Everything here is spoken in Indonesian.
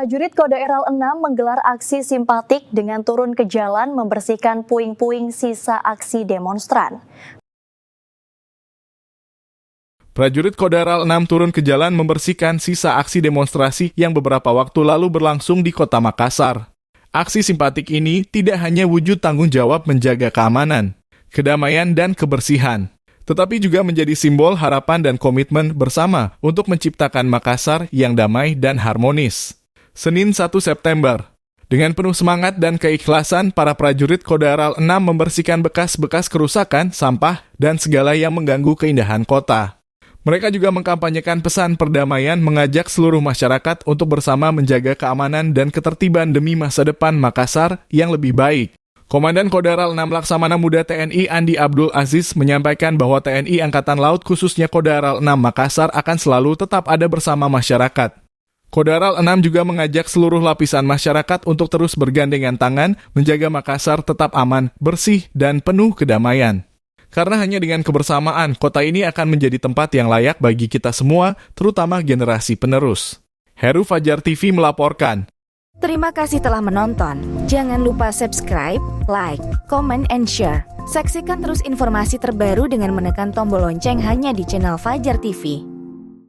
Prajurit Kodaeral 6 menggelar aksi simpatik dengan turun ke jalan membersihkan puing-puing sisa aksi demonstran. Prajurit Kodaeral 6 turun ke jalan membersihkan sisa aksi demonstrasi yang beberapa waktu lalu berlangsung di Kota Makassar. Aksi simpatik ini tidak hanya wujud tanggung jawab menjaga keamanan, kedamaian, dan kebersihan, tetapi juga menjadi simbol harapan dan komitmen bersama untuk menciptakan Makassar yang damai dan harmonis. Senin 1 September, dengan penuh semangat dan keikhlasan, para prajurit Kodaeral 6 membersihkan bekas-bekas kerusakan, sampah, dan segala yang mengganggu keindahan kota. Mereka juga mengkampanyekan pesan perdamaian, mengajak seluruh masyarakat untuk bersama menjaga keamanan dan ketertiban demi masa depan Makassar yang lebih baik. Komandan Kodaeral 6 Laksamana Muda TNI Andi Abdul Aziz menyampaikan bahwa TNI Angkatan Laut khususnya Kodaeral 6 Makassar akan selalu tetap ada bersama masyarakat. Kodaeral 6 juga mengajak seluruh lapisan masyarakat untuk terus bergandengan tangan menjaga Makassar tetap aman, bersih, dan penuh kedamaian. Karena hanya dengan kebersamaan, kota ini akan menjadi tempat yang layak bagi kita semua, terutama generasi penerus. Heru Fajar TV melaporkan. Terima kasih telah menonton. Jangan lupa subscribe, like, comment, and share. Saksikan terus informasi terbaru dengan menekan tombol lonceng hanya di channel Fajar TV.